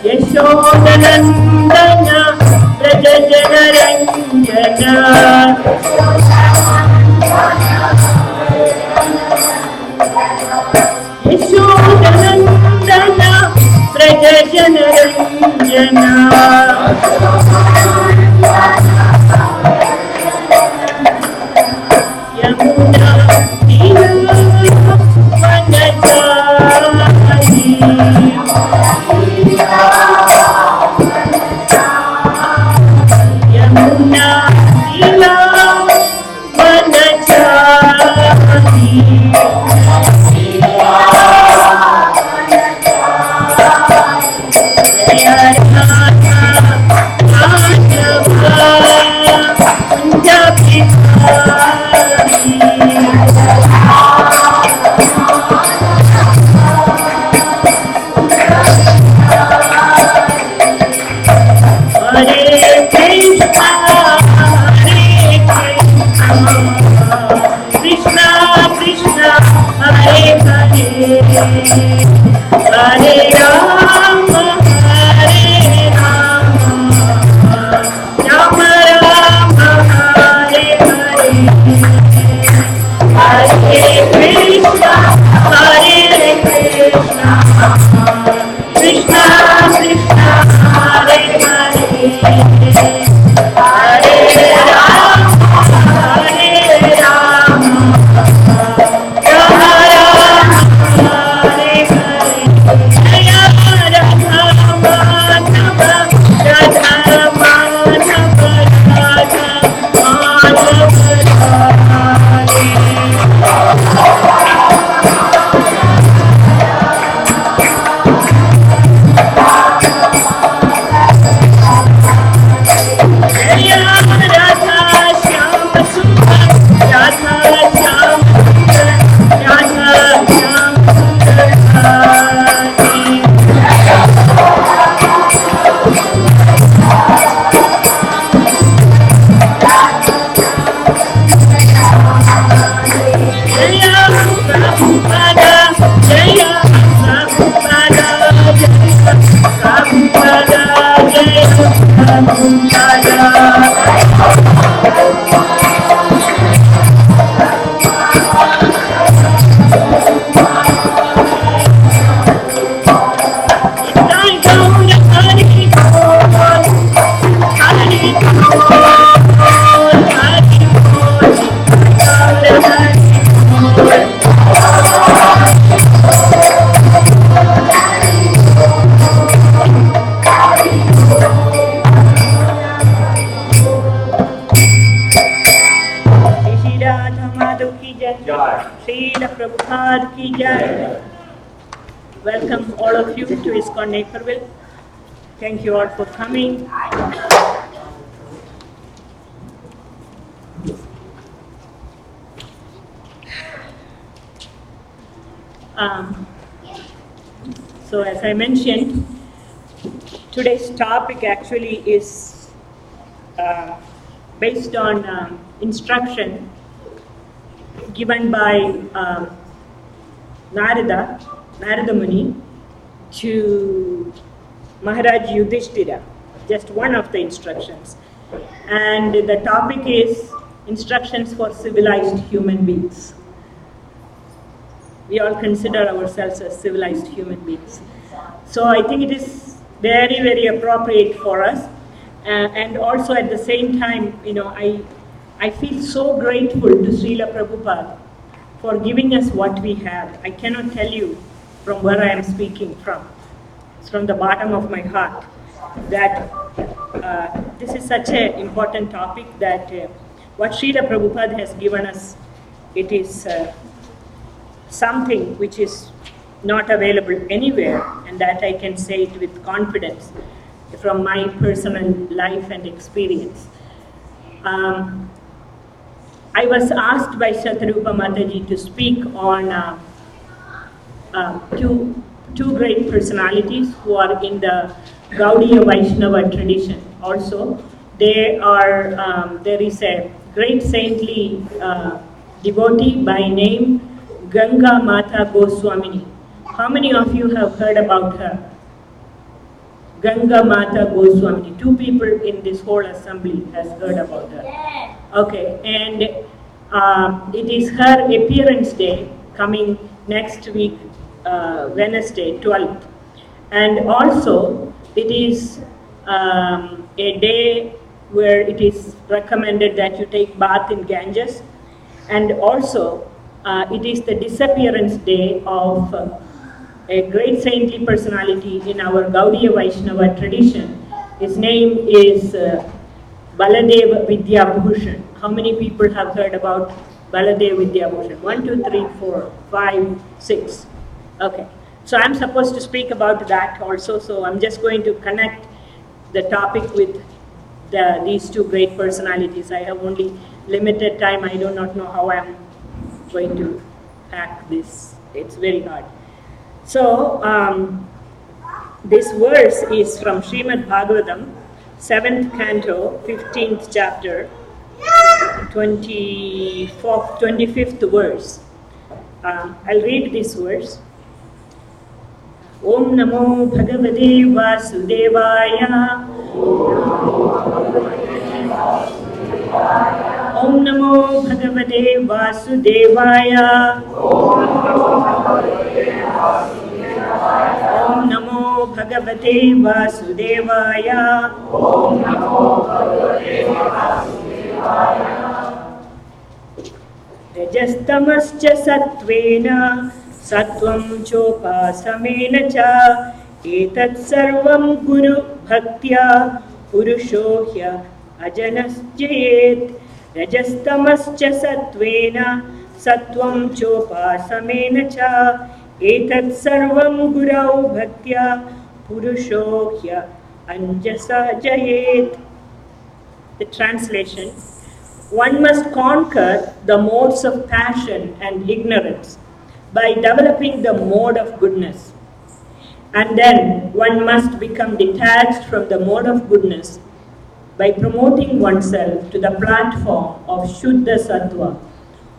Yashodanandana Prajajanaranyana Yashodanandana Prajajanaranyana Yamuna Mataji Yamuna Mataji Krishna Krishna Hare Hare Hare Rama Hare Rama Rama Rama Hare Hare Hare Krishna Hare Krishna Krishna Krishna Hare Hare Hare Welcome all of you to ISKCON Naperville. Thank you all for coming. So as I mentioned, today's topic actually is based on instruction given by Narada Muni to Maharaj Yudhishthira, just one of the instructions. And the topic is instructions for civilized human beings. We all consider ourselves as civilized human beings. So I think it is very, very appropriate for us. And also at the same time, I feel so grateful to Srila Prabhupada for giving us what we have. I cannot tell you from where I am speaking from. It's from the bottom of my heart that this is such an important topic that what Srila Prabhupada has given us, it is something which is not available anywhere, and that I can say it with confidence, from my personal life and experience. I was asked by Shatarupa Mataji to speak on two great personalities who are in the Gaudiya Vaishnava tradition. Also, there is a great saintly devotee by name Ganga Mata Goswamini. How many of you have heard about her? Ganga Mata Goswamini. 2 people in this whole assembly has heard about her. Okay, and it is her appearance day coming next week, Wednesday, 12th. And also, it is a day where it is recommended that you take bath in Ganges. And also, it is the disappearance day of a great saintly personality in our Gaudiya Vaishnava tradition. His name is Baladev Vidyabhushan. How many people have heard about Baladev Vidyabhushan? 1, 2, 3, 4, 5, 6. Okay. So I'm supposed to speak about that also. So I'm just going to connect the topic with these 2 great personalities. I have only limited time. I do not know how I'm going to pack this. It's very hard. So this verse is from Srimad Bhagavatam, 7th canto, 15th chapter, 25th verse. I'll read this verse. Om Namo Bhagavate Vasudevaya. Om Namo Bhagavate Vasudevaya. Om Namo Bhagavate Vasudevaya. Om Namo Bhagavate Vasudevaya. Rajastamascha sattvena sattvam chopasamena cha etat sarvam guru bhaktya purushohya ajanasjayet. Rajastamascha sattvena sattvam chopasamena cha etat sarvam gurau bhaktya purushohya anjasa jayet. The translation: one must conquer the modes of passion and ignorance by developing the mode of goodness. And then one must become detached from the mode of goodness by promoting oneself to the platform of Shuddha Sattva.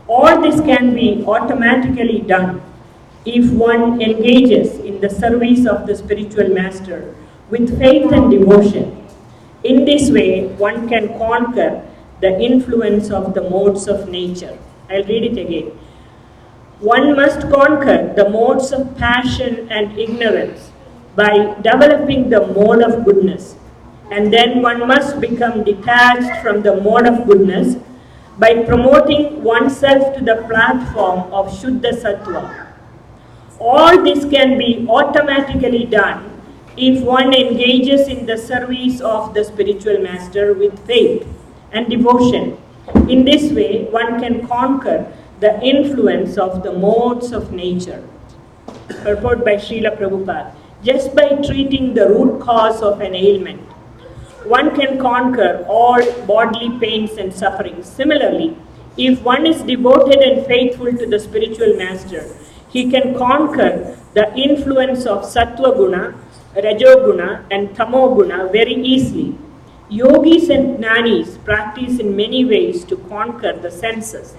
All this can be automatically done if one engages in the service of the spiritual master with faith and devotion. In this way, one can conquer the influence of the modes of nature. I'll read it again. One must conquer the modes of passion and ignorance by developing the mode of goodness. And then one must become detached from the mode of goodness by promoting oneself to the platform of Shuddha Sattva. All this can be automatically done if one engages in the service of the spiritual master with faith and devotion. In this way, one can conquer the influence of the modes of nature. Purport by Srila Prabhupada. Just by treating the root cause of an ailment, one can conquer all bodily pains and sufferings. Similarly, if one is devoted and faithful to the spiritual master, he can conquer the influence of Sattva Guna, Rajoguna and Tamo Guna very easily. Yogis and Jnanis practice in many ways to conquer the senses.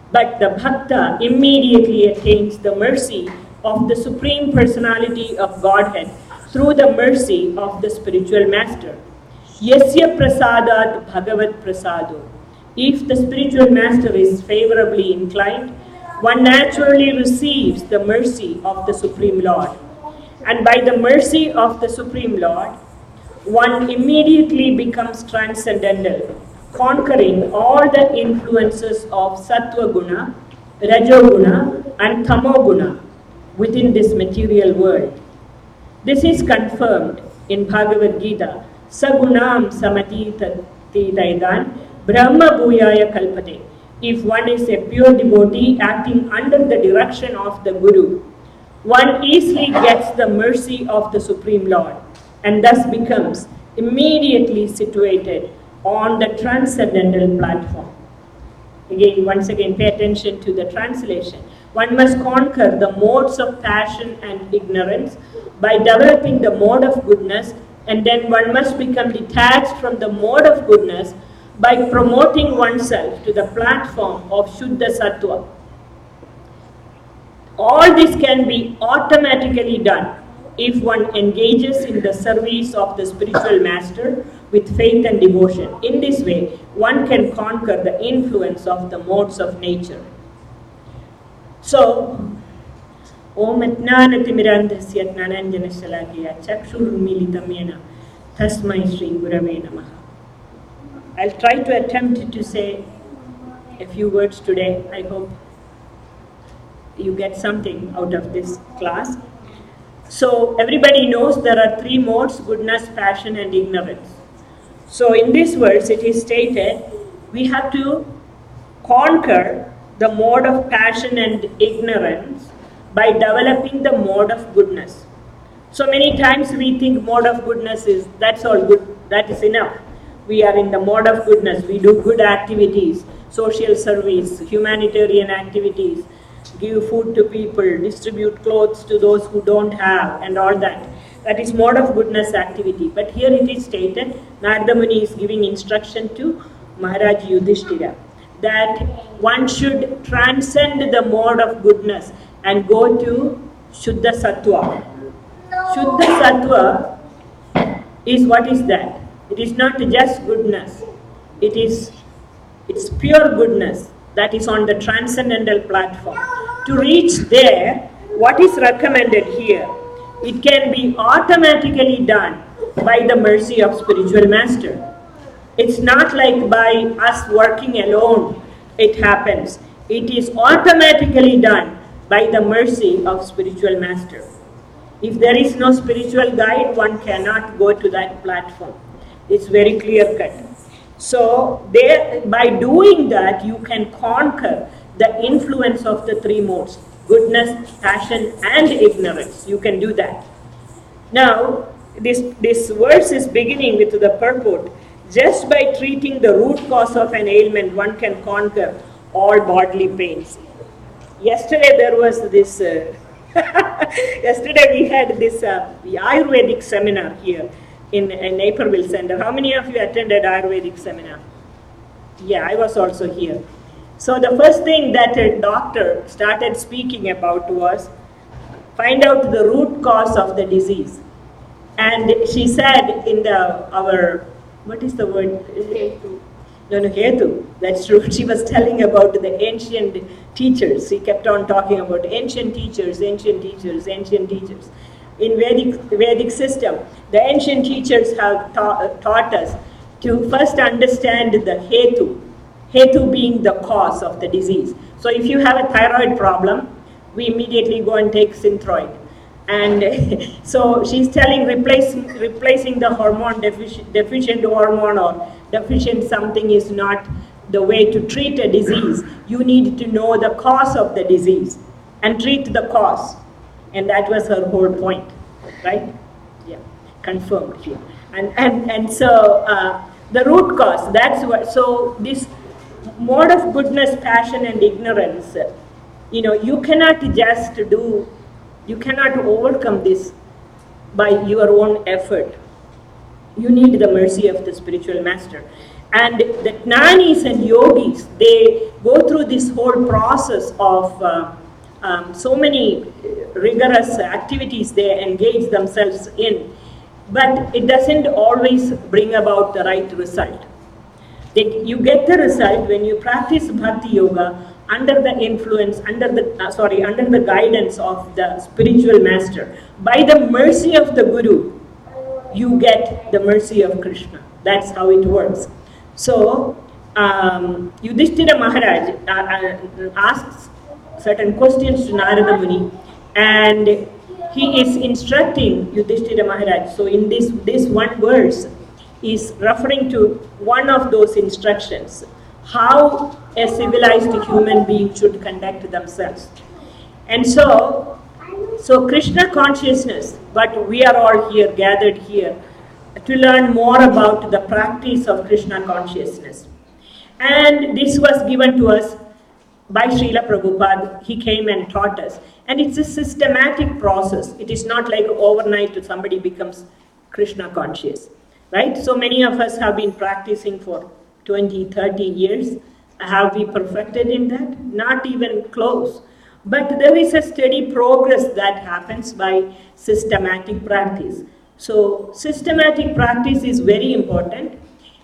But the Bhakta immediately attains the mercy of the Supreme Personality of Godhead through the mercy of the spiritual master. Yasya prasadat bhagavat prasado. If the spiritual master is favorably inclined, one naturally receives the mercy of the Supreme Lord. And by the mercy of the Supreme Lord, one immediately becomes transcendental, conquering all the influences of Sattva Guna, Rajoguna and Tamo Guna within this material world. This is confirmed in Bhagavad Gita, Sagunam Samatitaidan Brahma Bhuyaya Kalpate. If one is a pure devotee acting under the direction of the Guru, one easily gets the mercy of the Supreme Lord. and thus becomes immediately situated on the transcendental platform. Again, once again, pay attention to the translation. One must conquer the modes of passion and ignorance by developing the mode of goodness, and then one must become detached from the mode of goodness by promoting oneself to the platform of Shuddha Sattva. All this can be automatically done if one engages in the service of the spiritual master with faith and devotion. In this way, one can conquer the influence of the modes of nature. So, Om Atnanatimirandhasya Jnananjana Shalakaya Chakshurmilitam Yena Tasmai Shri Gurave Namaha. I'll try to attempt to say a few words today. I hope you get something out of this class. So everybody knows there are three modes: goodness, passion, and ignorance. So in this verse it is stated we have to conquer the mode of passion and ignorance by developing the mode of goodness. So many times we think mode of goodness is, that's all good, that is enough. We are in the mode of goodness, we do good activities, social service, humanitarian activities, give food to people, distribute clothes to those who don't have, and all that. That is mode of goodness activity. But here it is stated, Narada Muni is giving instruction to Mataji Yudhishthira that one should transcend the mode of goodness and go to Shuddha Sattva. Shuddha Sattva is, what is that? It is not just goodness. It's pure goodness that is on the transcendental platform. To reach there, what is recommended here? It can be automatically done by the mercy of spiritual master. It's not like by us working alone it happens. It is automatically done by the mercy of spiritual master. If there is no spiritual guide, one cannot go to that platform. It's very clear cut. So there, by doing that, you can conquer the influence of the three modes: goodness, passion, and ignorance. You can do that. Now, this verse is beginning with the purport: just by treating the root cause of an ailment, one can conquer all bodily pains. Yesterday there was this, yesterday we had this the Ayurvedic seminar here in Naperville Center. How many of you attended Ayurvedic seminar? Yeah, I was also here. So the first thing that a doctor started speaking about was find out the root cause of the disease. And she said in what is the word? Hetu. No, Hetu. That's true. She was telling about the ancient teachers. She kept on talking about ancient teachers, ancient teachers, ancient teachers. In Vedic system, the ancient teachers have taught us to first understand the Hetu being the cause of the disease. So if you have a thyroid problem, we immediately go and take Synthroid. And so she's telling replacing the hormone, deficient hormone or deficient something is not the way to treat a disease. You need to know the cause of the disease and treat the cause. And that was her whole point, right? Yeah, confirmed here. And so the root cause, that's what, so this mode of goodness, passion, and ignorance, you cannot just you cannot overcome this by your own effort. You need the mercy of the spiritual master. And the jnanis and yogis, they go through this whole process of so many rigorous activities they engage themselves in, but it doesn't always bring about the right result. You get the result when you practice bhakti yoga under the influence, under the guidance of the spiritual master. By the mercy of the Guru, you get the mercy of Krishna. That's how it works. So, Yudhishthira Maharaj asks certain questions to Narada Muni, and he is instructing Yudhishthira Maharaj. So in this one verse is referring to one of those instructions, how a civilized human being should conduct themselves. And so So Krishna consciousness, but we are all here, gathered here, to learn more about the practice of Krishna consciousness. And this was given to us by Srila Prabhupada. He came and taught us. And it's a systematic process. It is not like overnight somebody becomes Krishna conscious, right? So many of us have been practicing for 20, 30 years. Have we perfected in that? Not even close. But there is a steady progress that happens by systematic practice. So systematic practice is very important.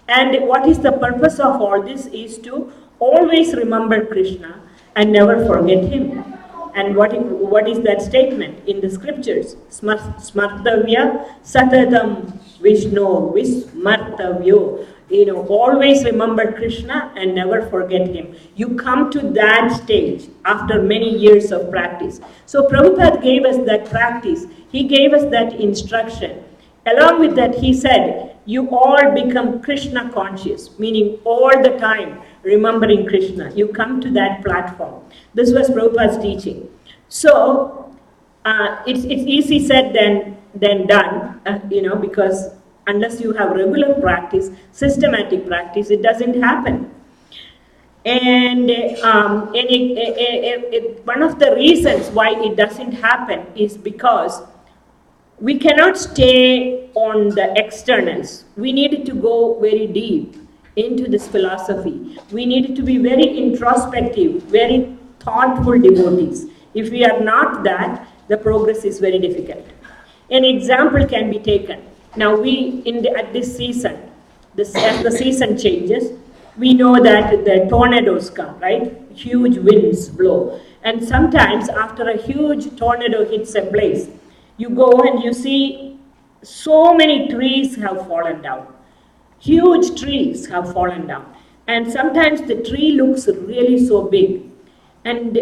And what is the purpose of all this is to always remember Krishna and never forget him. And what is that statement in the scriptures? Smartavya satadam Vishnu vismartavyo. Always remember Krishna and never forget him. You come to that stage after many years of practice. So Prabhupada gave us that practice. He gave us that instruction. Along with that, he said, you all become Krishna conscious, meaning all the time remembering Krishna. You come to that platform. This was Prabhupada's teaching. So, it's easy said than done, because unless you have regular practice, systematic practice, it doesn't happen. And one of the reasons why it doesn't happen is because we cannot stay on the externals. We need to go very deep into this philosophy. We need to be very introspective, very thoughtful devotees. If we are not that, the progress is very difficult. An example can be taken. Now at this season, as the season changes, we know that the tornadoes come, right? Huge winds blow. And sometimes after a huge tornado hits a place, you go and you see so many trees have fallen down. Huge trees have fallen down. And sometimes the tree looks really so big. And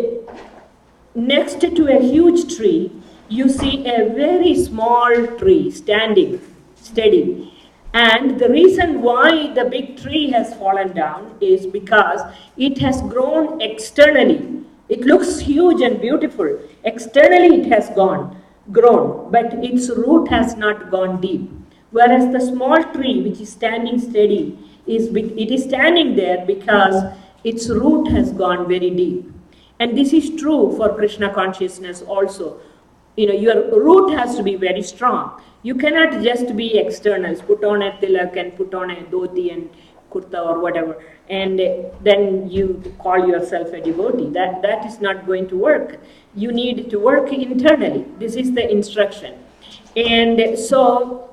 next to a huge tree, you see a very small tree standing steady. And the reason why the big tree has fallen down is because it has grown externally. It looks huge and beautiful. Externally it has grown, but its root has not gone deep. Whereas the small tree which is standing steady, it is standing there because its root has gone very deep. And this is true for Krishna consciousness also. Your root has to be very strong. You cannot just be externals, put on a tilak and put on a dhoti and kurta or whatever, and then you call yourself a devotee. That is not going to work. You need to work internally. This is the instruction. And so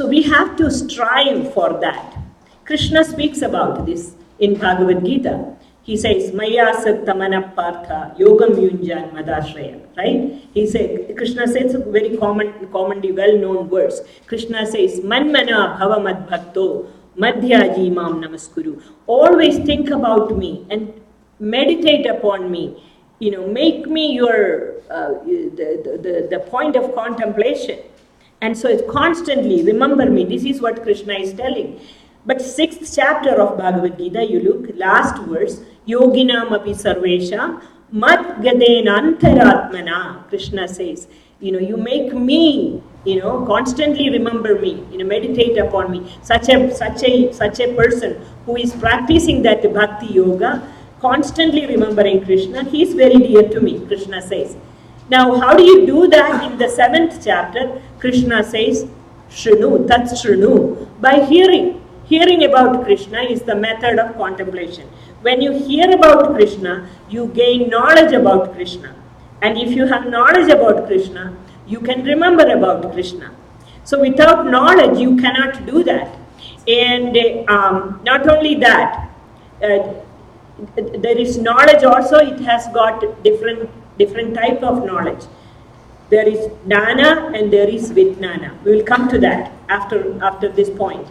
we have to strive for that. Krishna speaks about this in Bhagavad Gita. He says, Maya Saktamana Partha Yogam Yunjan Madashraya. Right? Krishna says a very commonly well-known verse. Krishna says, Manmana Bhava Mad Bhakto Madhyaji Mam Namaskuru. Always think about me and meditate upon me. Make me your the point of contemplation. And so it's constantly remember me. This is what Krishna is telling. But 6th chapter of Bhagavad Gita, you look, last verse, Yoginam api sarvesham mat gadena antaratmana. Krishna says, you make me, constantly remember me, meditate upon me. Such a person who is practicing that bhakti yoga, constantly remembering Krishna, he is very dear to me, Krishna says. Now, how do you do that in the 7th chapter? Krishna says, Shrinu, tat shrinu, by hearing. Hearing about Krishna is the method of contemplation. When you hear about Krishna, you gain knowledge about Krishna. And if you have knowledge about Krishna, you can remember about Krishna. So without knowledge, you cannot do that. And not only that, there is knowledge also, it has got different type of knowledge. There is jnana and there is vijnana. We will come to that after this point.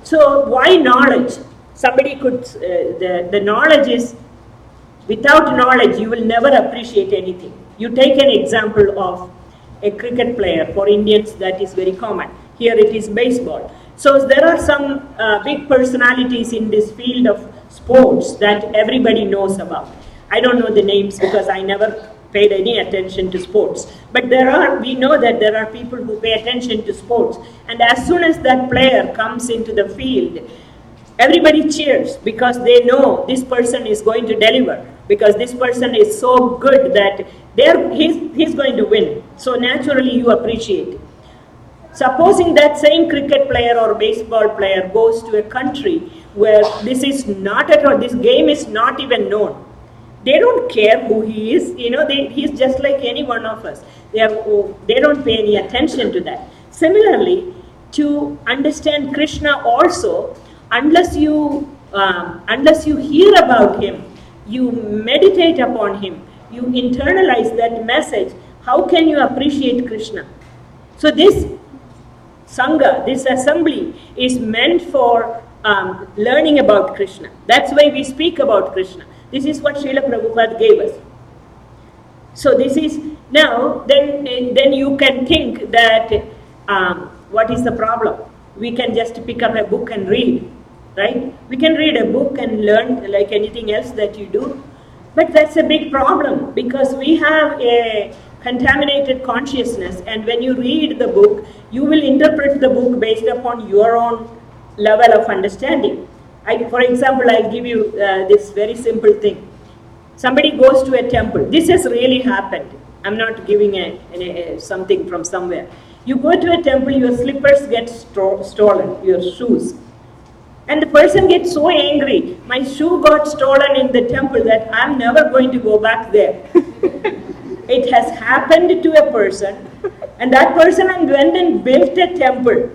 So why knowledge? Somebody could, the knowledge is, without knowledge you will never appreciate anything. You take an example of a cricket player. For Indians that is very common. Here it is baseball. So there are some big personalities in this field of sports that everybody knows about. I don't know the names because I never paid any attention to sports. But we know that there are people who pay attention to sports. And as soon as that player comes into the field, everybody cheers because they know this person is going to deliver, because this person is so good that he's going to win. So naturally you appreciate it. Supposing that same cricket player or baseball player goes to a country where this is not at all, this game is not even known. They don't care who he is, he's just like any one of us. They don't pay any attention to that. Similarly, to understand Krishna also, unless you hear about him, you meditate upon him, you internalize that message, how can you appreciate Krishna? So this Sangha, this assembly, is meant for learning about Krishna. That's why we speak about Krishna. This is what Srila Prabhupada gave us. So this is, now, then you can think that, what is the problem? We can just pick up a book and read, right? We can read a book and learn like anything else that you do. But that's a big problem, because we have a contaminated consciousness, and when you read the book, you will interpret the book based upon your own level of understanding. For example, I'll give you this very simple thing. Somebody goes to a temple. This has really happened. I'm not giving something from somewhere. You go to a temple, your slippers get stolen, your shoes. And the person gets so angry, my shoe got stolen in the temple, that I'm never going to go back there. It has happened to a person, and that person went and built a temple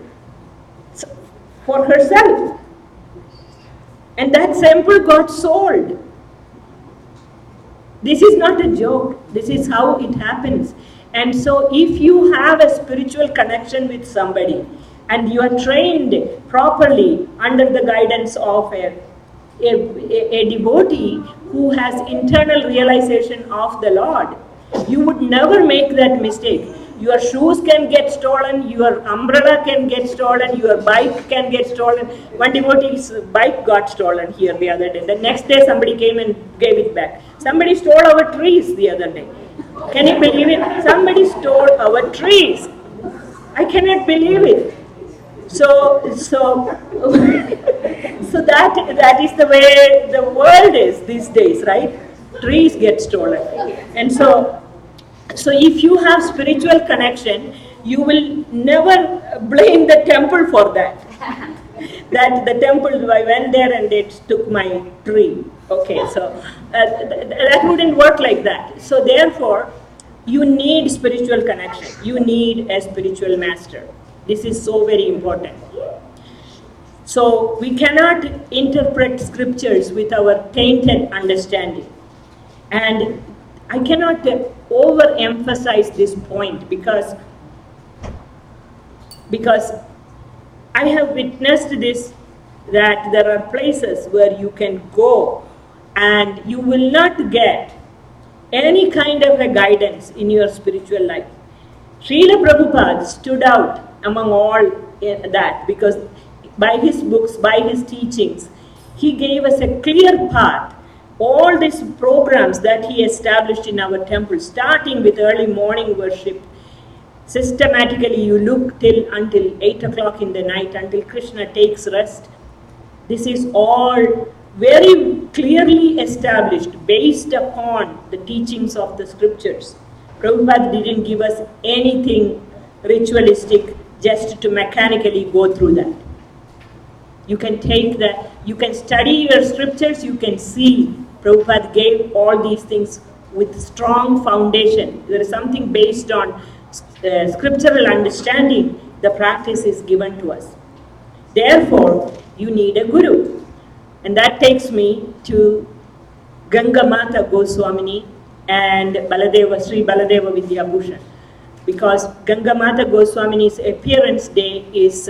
for herself. And that temple got sold. This is not a joke. This is how it happens. And so if you have a spiritual connection with somebody, and you are trained properly under the guidance of a devotee who has internal realization of the Lord, you would never make that mistake. Your shoes can get stolen, your umbrella can get stolen, your bike can get stolen. One devotee's bike got stolen here the other day. The next day somebody came and gave it back. Somebody stole our trees the other day. Can you believe it? Somebody stole our trees. I cannot believe it. So that is the way the world is these days, right? Trees get stolen. And so if you have spiritual connection, you will never blame the temple for that. That the temple, I went there and they took my tree. Okay, so that wouldn't work like that. So therefore, you need spiritual connection. You need a spiritual master. This is so very important. So we cannot interpret scriptures with our tainted understanding. And I cannot overemphasize this point because I have witnessed this, that there are places where you can go and you will not get any kind of a guidance in your spiritual life. Srila Prabhupada stood out among all that, because by his books, by his teachings, he gave us a clear path. All these programs that he established in our temple, starting with early morning worship, systematically you look until 8 o'clock in the night, until Krishna takes rest. This is all very clearly established based upon the teachings of the scriptures. Prabhupada didn't give us anything ritualistic just to mechanically go through that. You can take that, you can study your scriptures, you can see Prabhupada gave all these things with strong foundation. There is something based on scriptural understanding, the practice is given to us. Therefore, you need a guru. And that takes me to Ganga Mata Goswamini and Sri Baladeva Vidyabhushan. Because Ganga Mata Goswamini's appearance day is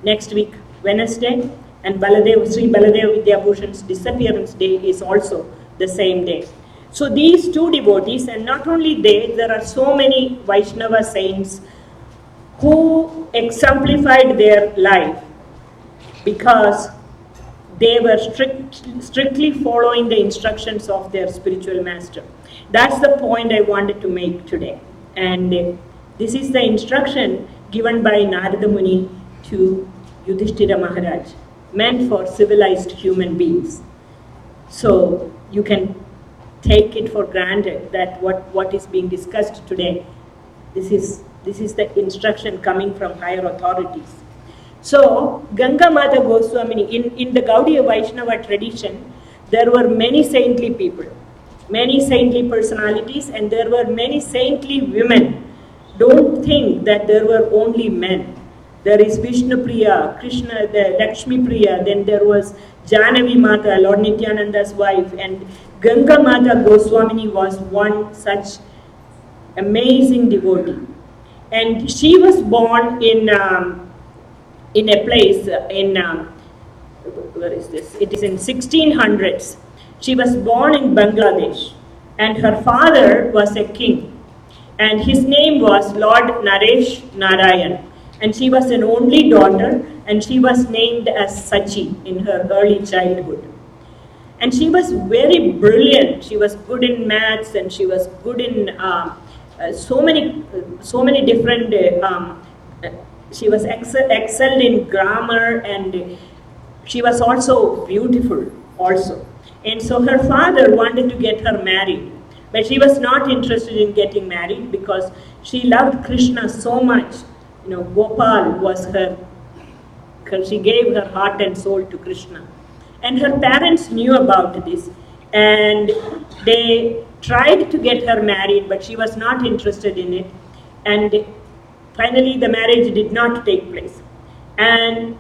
next week, Wednesday, and Sri Baladeva Vidyabhushan's disappearance day is also the same day. So these two devotees, and not only they, there are so many Vaishnava saints who exemplified their life, because they were strictly following the instructions of their spiritual master. That's the point I wanted to make today. And this is the instruction given by Narada Muni to Yudhishthira Maharaj, meant for civilized human beings. So you can take it for granted that what is being discussed today, this is the instruction coming from higher authorities. So Ganga Mata Goswamini, in the Gaudiya Vaishnava tradition, there were many saintly people, many saintly personalities, and there were many saintly women. Don't think that there were only men. There is Vishnu Priya, Krishna, the Lakshmi Priya, then there was Janavi Mata, Lord Nityananda's wife, and Ganga Mata Goswamini was one such amazing devotee. And she was born in a place where is this? It is in 1600s. She was born in Bangladesh, and her father was a king, and his name was Lord Naresh Narayan, and she was an only daughter, and she was named as Sachi in her early childhood. And she was very brilliant. She was good in maths, and she was good in so many different. She was excelled in grammar, and she was also beautiful also. And so her father wanted to get her married, but she was not interested in getting married because she loved Krishna so much. Gopal was her, she gave her heart and soul to Krishna. And her parents knew about this, and they tried to get her married, but she was not interested in it. And finally, the marriage did not take place. And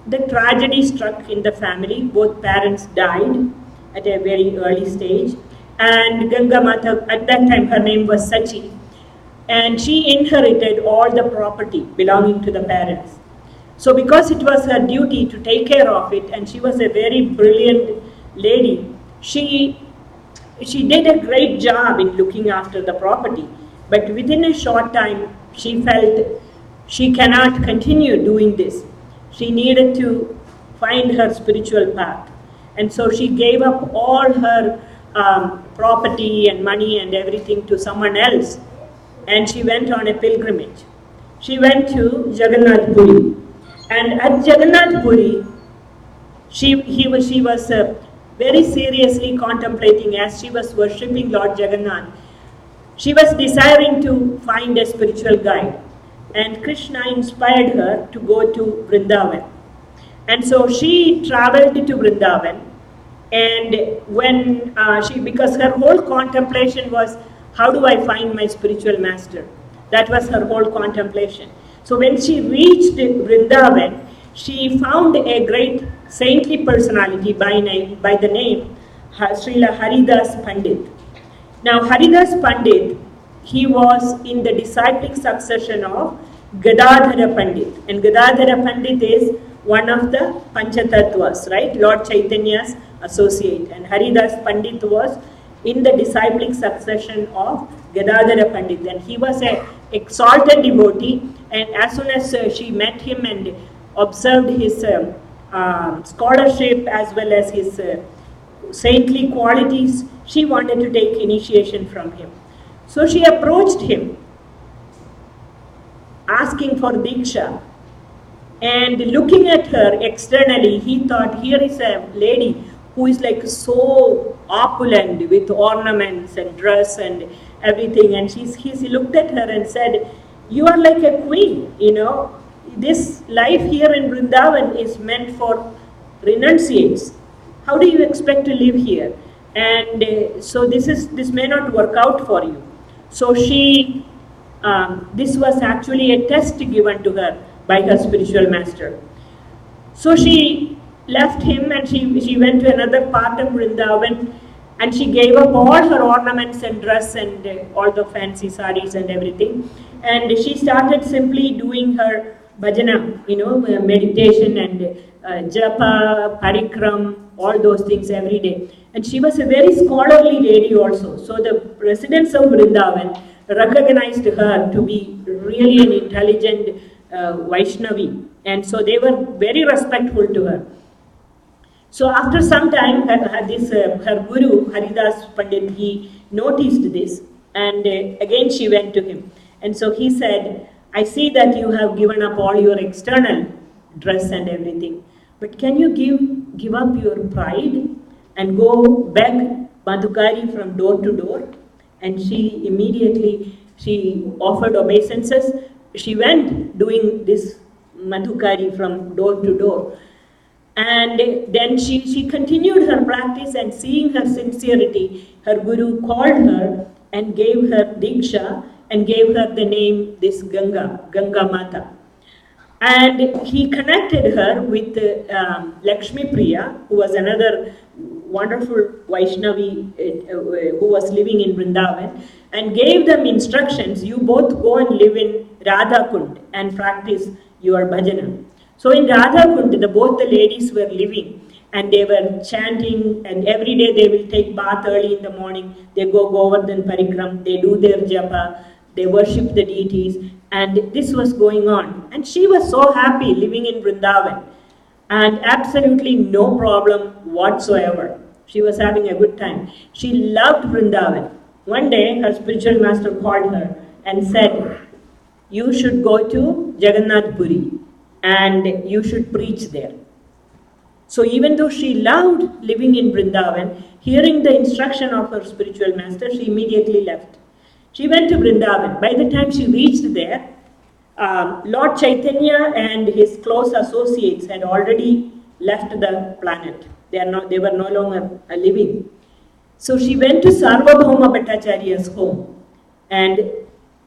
the tragedy struck in the family. Both parents died at a very early stage. And Ganga Mata, at that time, her name was Sachi. And she inherited all the property belonging to the parents. So because it was her duty to take care of it, and she was a very brilliant lady, she did a great job in looking after the property. But within a short time, she felt she cannot continue doing this. She needed to find her spiritual path. And so she gave up all her property and money and everything to someone else. And she went on a pilgrimage. She went to Jagannath Puri. And at Jagannath Puri, she was very seriously contemplating as she was worshipping Lord Jagannath. She was desiring to find a spiritual guide. And Krishna inspired her to go to Vrindavan. And so she traveled to Vrindavan. And when because her whole contemplation was, how do I find my spiritual master? That was her whole contemplation. So when she reached Vrindavan, she found a great saintly personality by the name Srila Haridas Pandit. Now Haridas Pandit, he was in the disciplic succession of Gadadhara Pandit. And Gadadhara Pandit is one of the Panchatatvas, right? Lord Chaitanya's associate. And Haridas Pandit was in the disciplic succession of Gadadhara Pandit. And he was an exalted devotee. And as soon as she met him and observed his scholarship as well as his saintly qualities, she wanted to take initiation from him. So she approached him, asking for Diksha. And looking at her externally, he thought, here is a lady who is like so opulent with ornaments and dress and everything. And he looked at her and said, you are like a queen, This life here in Vrindavan is meant for renunciates. How do you expect to live here? And so this may not work out for you. So this was actually a test given to her by her spiritual master. So she left him and she went to another part of Vrindavan, and she gave up all her ornaments and dress and all the fancy saris and everything. And she started simply doing her bhajana, meditation and japa, parikram, all those things every day. And she was a very scholarly lady also. So the residents of Vrindavan recognized her to be really an intelligent Vaishnavi. And so they were very respectful to her. So after some time, her guru, Haridas Pandit, he noticed this, and again she went to him. And so he said, I see that you have given up all your external dress and everything, but can you give up your pride and go beg Madhukari from door to door? And she immediately, she offered obeisances. She went doing this Madhukari from door to door. And then she continued her practice, and seeing her sincerity, her guru called her and gave her Diksha and gave her the name this Ganga Mata. And he connected her with Lakshmi Priya, who was another wonderful Vaishnavi who was living in Vrindavan, and gave them instructions, you both go and live in Radha Kund and practice your bhajana. So in Radha Kund, both the ladies were living, and they were chanting, and every day they will take bath early in the morning, they go Govardhan Parikram, they do their japa, they worship the deities, and this was going on. And she was so happy living in Vrindavan, and absolutely no problem whatsoever. She was having a good time. She loved Vrindavan. One day, her spiritual master called her and said, you should go to Jagannath Puri and you should preach there. So even though she loved living in Vrindavan, hearing the instruction of her spiritual master, she immediately left. She went to Vrindavan. By the time she reached there, Lord Chaitanya and his close associates had already left the planet. They were no longer living. So she went to Sarvabhauma Bhattacharya's home, and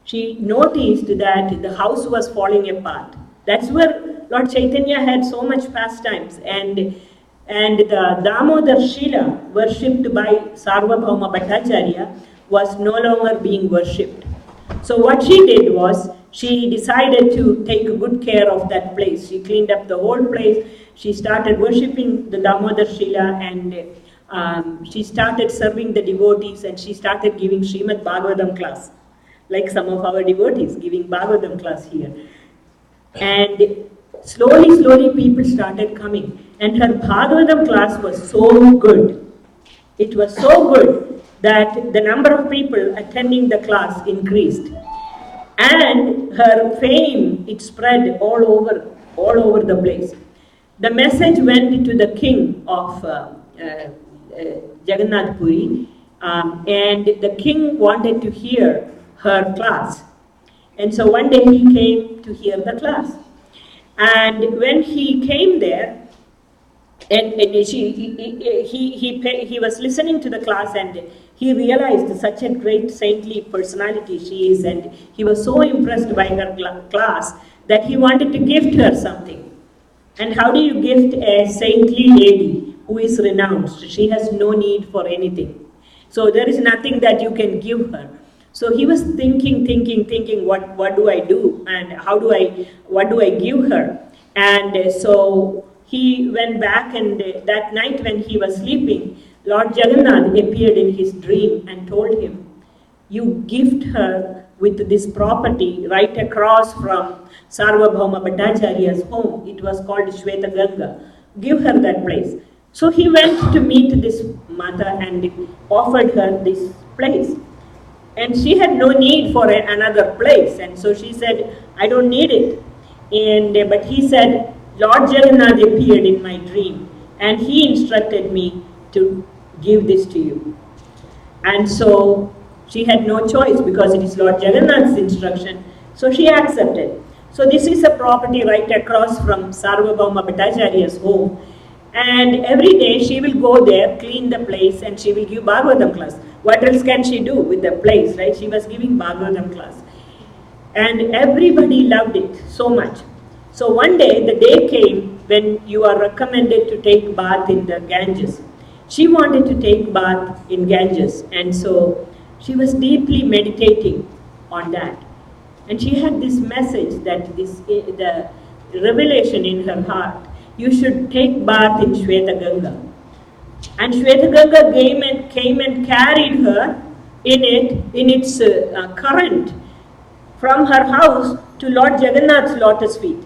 she noticed that the house was falling apart. That's where Lord Chaitanya had so much pastimes, and the Damodar Shila, worshipped by Sarvabhauma Bhattacharya, was no longer being worshipped. So what she did was, she decided to take good care of that place. She cleaned up the whole place. She started worshipping the Damodar Shila, and she started serving the devotees, and she started giving Srimad Bhagavatam class, like some of our devotees giving Bhagavatam class here. And slowly people started coming, and her Bhagavatam class was so good. It was so good that the number of people attending the class increased. And her fame, it spread all over the place. The message went to the king of Jagannath Puri, and the king wanted to hear her class. And so one day he came to hear the class. And when he came there, and he was listening to the class, and he realized such a great saintly personality she is, and he was so impressed by her class that he wanted to gift her something. And how do you gift a saintly lady who is renounced? She has no need for anything. So there is nothing that you can give her. So he was thinking, what do I do, and what do I give her? And so he went back, and that night when he was sleeping, Lord Jagannath appeared in his dream and told him, you gift her with this property right across from Sarvabhauma Bhattacharya's home. It was called Shweta Ganga. Give her that place. So he went to meet this Mata and offered her this place. And she had no need for another place. And so she said, I don't need it. But he said, Lord Jagannath appeared in my dream, and he instructed me to give this to you. And so she had no choice, because it is Lord Jagannath's instruction. So she accepted. So this is a property right across from Sarvabhauma Bhattacharya's home. And every day she will go there, clean the place, and she will give Bhagavatam class. What else can she do with the place, right? She was giving Bhagavatam class. And everybody loved it so much. So one day, the day came when you are recommended to take bath in the Ganges. She wanted to take bath in Ganges, and so she was deeply meditating on that. And she had this message that the revelation in her heart, you should take bath in Shweta Ganga. And Shweta Ganga came and carried her in its current from her house to Lord Jagannath's lotus feet.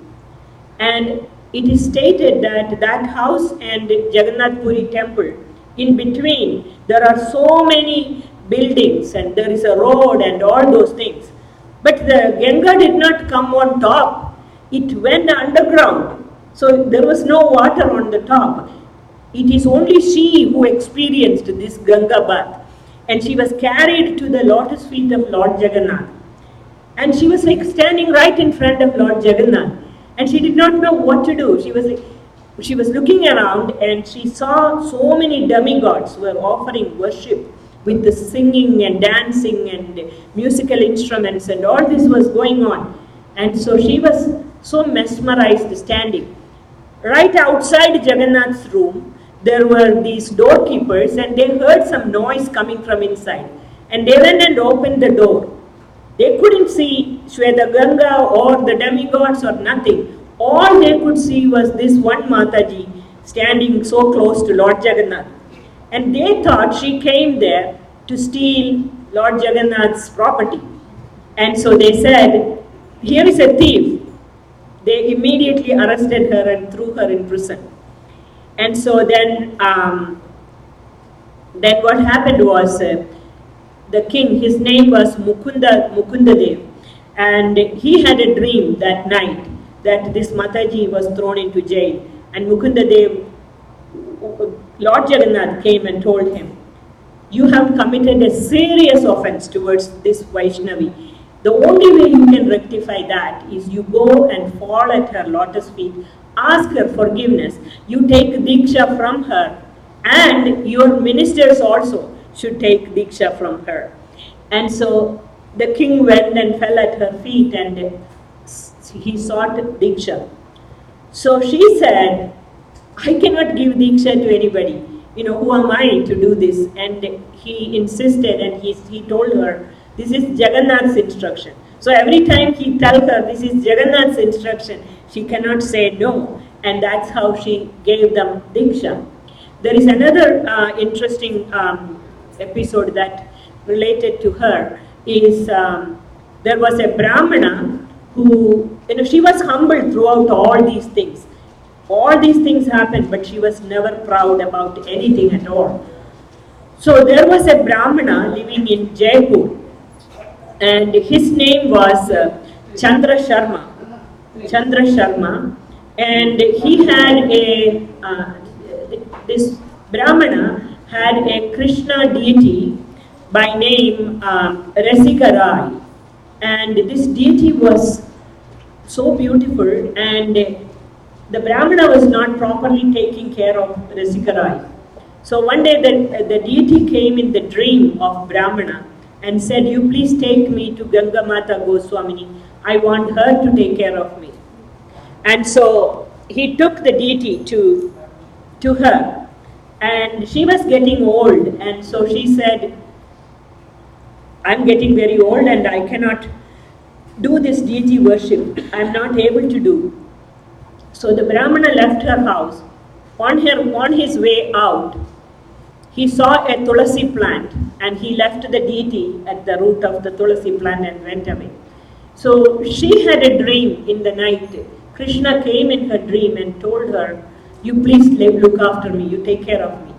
And it is stated that that house and Jagannath Puri temple, in between, there are so many buildings and there is a road and all those things. But the Ganga did not come on top. It went underground. So there was no water on the top. It is only she who experienced this Ganga bath. And she was carried to the lotus feet of Lord Jagannath. And she was like standing right in front of Lord Jagannath. And she did not know what to do. She was looking around and she saw so many demigods were offering worship with the singing and dancing and musical instruments, and all this was going on. And so she was so mesmerized standing. Right outside Jagannath's room, there were these doorkeepers and they heard some noise coming from inside. And they went and opened the door. They couldn't see Shweta Ganga or the demigods or nothing. All they could see was this one Mataji standing so close to Lord Jagannath. And they thought she came there to steal Lord Jagannath's property. And so they said, here is a thief. They immediately arrested her and threw her in prison. And so then what happened was the king, his name was Mukundadev, and he had a dream that night that this Mataji was thrown into jail. And Mukundadev, Lord Jagannath came and told him, you have committed a serious offense towards this Vaishnavi. The only way you can rectify that is you go and fall at her lotus feet, ask her forgiveness, you take Diksha from her, and your ministers also should take Diksha from her. And so the king went and fell at her feet and he sought Diksha. So she said, I cannot give Diksha to anybody. Who am I to do this? And he insisted and he told her, this is Jagannath's instruction. So every time he tells her this is Jagannath's instruction, she cannot say no. And that's how she gave them Diksha. There is another interesting episode that related to her is there was a Brahmana who, she was humble throughout all these things. All these things happened, but she was never proud about anything at all. So there was a Brahmana living in Jaipur, and his name was Chandra Sharma. And he had this Brahmana had a Krishna deity by name Rasika Rai. And this deity was so beautiful, and the Brahmana was not properly taking care of Rasika Rai. So one day the deity came in the dream of Brahmana and said, you please take me to Ganga Mata Goswamini. I want her to take care of me. And so he took the deity to her. And she was getting old. And so she said, I'm getting very old and I cannot do this deity worship. I'm not able to do. So the Brahmana left her house. On his way out, he saw a tulasi plant and he left the deity at the root of the tulasi plant and went away. So she had a dream in the night. Krishna came in her dream and told her, you please look after me, you take care of me.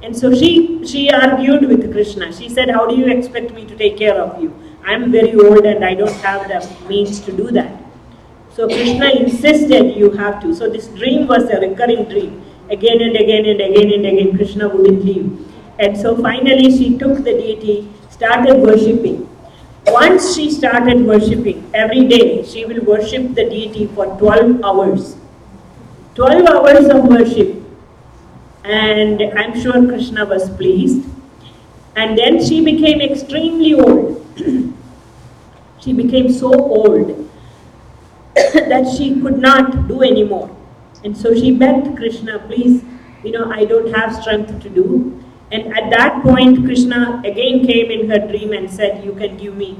And so she argued with Krishna. She said, how do you expect me to take care of you? I'm very old and I don't have the means to do that. So Krishna insisted you have to. So this dream was a recurring dream. Again and again and again and again, Krishna wouldn't leave. And so finally she took the deity, started worshipping. Once she started worshipping, every day she will worship the deity for 12 hours. 12 hours of worship. And I'm sure Krishna was pleased. And then she became extremely old. She became so old that she could not do anymore. And so she begged Krishna, please, I don't have strength to do. And at that point, Krishna again came in her dream and said, you can give me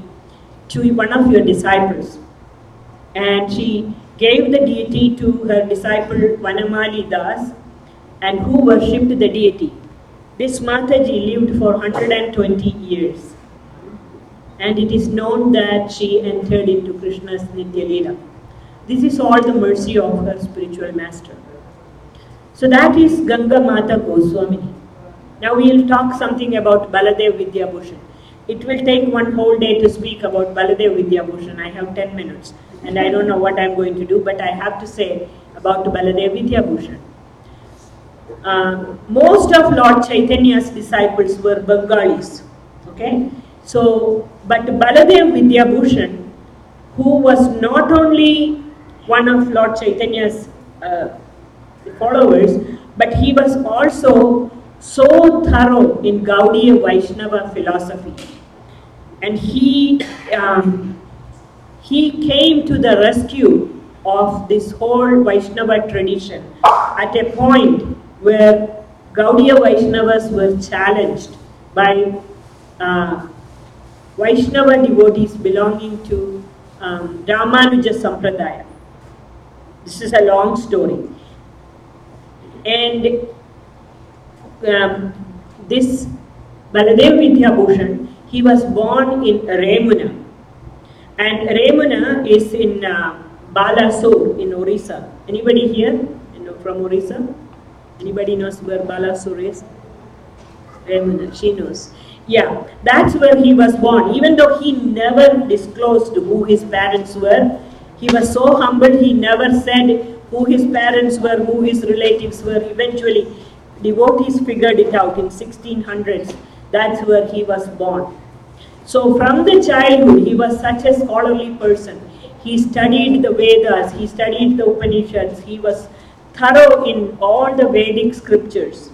to one of your disciples. And she gave the deity to her disciple Vanamali Das, and who worshipped the deity. This Mataji lived for 120 years. And it is known that she entered into Krishna's Nitya Leela. This is all the mercy of her spiritual master. So that is Ganga Mata Goswamini. Now we will talk something about Baladev Vidyabhushan. It will take one whole day to speak about Baladev Vidyabhushan. I have 10 minutes and I don't know what I am going to do, but I have to say about Baladev Vidyabhushan. Most of Lord Chaitanya's disciples were Bengalis. Okay? So, but Baladev Vidyabhushan, who was not only one of Lord Chaitanya's followers, but he was also so thorough in Gaudiya Vaishnava philosophy. And he came to the rescue of this whole Vaishnava tradition at a point where Gaudiya Vaishnavas were challenged by Vaishnava devotees belonging to Ramanuja Sampradaya. This is a long story. And this Baladev Vidyabhushan, he was born in Remuna. And Remuna is in Balasore in Orissa. Anybody here from Orissa? Anybody knows where Balasore is? Remuna, she knows. Yeah, that's where he was born. Even though he never disclosed who his parents were, he was so humble, he never said who his parents were, who his relatives were. Eventually, devotees figured it out in 1600s. That's where he was born. So from the childhood, he was such a scholarly person. He studied the Vedas, he studied the Upanishads, he was thorough in all the Vedic scriptures.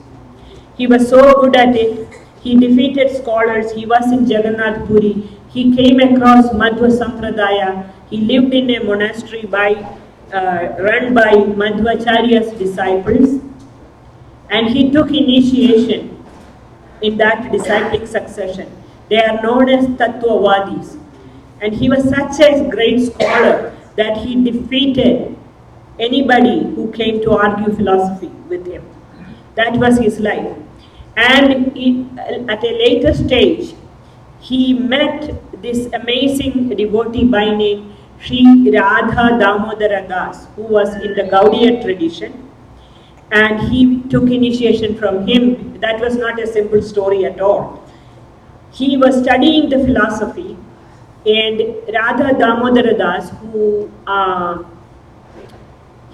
He was so good at it. He defeated scholars. He was in Jagannath Puri. He came across Madhva Sampradaya. He lived in a monastery run by Madhvacharya's disciples. And he took initiation in that disciplic succession. They are known as Tattvavadis. And he was such a great scholar that he defeated anybody who came to argue philosophy with him. That was his life. And at a later stage, he met this amazing devotee by name Sri Radha Damodara Das, who was in the Gaudiya tradition. And he took initiation from him. That was not a simple story at all. He was studying the philosophy, and Radha Damodara Das, who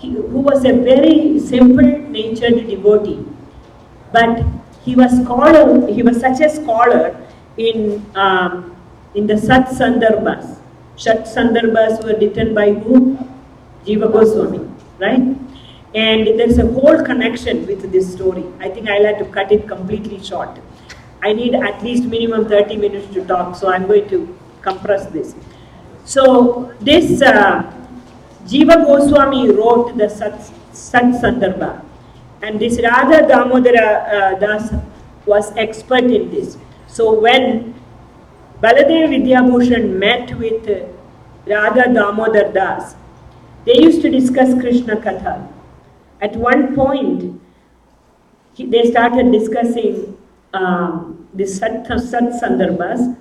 was a very simple-natured devotee, but he was such a scholar in the Sat Sandarbhas. Sat Sandarbhas were written by who? Jiva Goswami, right? And there's a whole connection with this story. I think I'll have to cut it completely short. I need at least minimum 30 minutes to talk, so I'm going to compress this. So this Jiva Goswami wrote the Sat Sandarbha. And this Radha Damodara Das was expert in this. So when Baladev Vidyabhushan met with Radha Damodar Das, they used to discuss Krishna Katha. At one point, they started discussing this Sat Sandarbhas,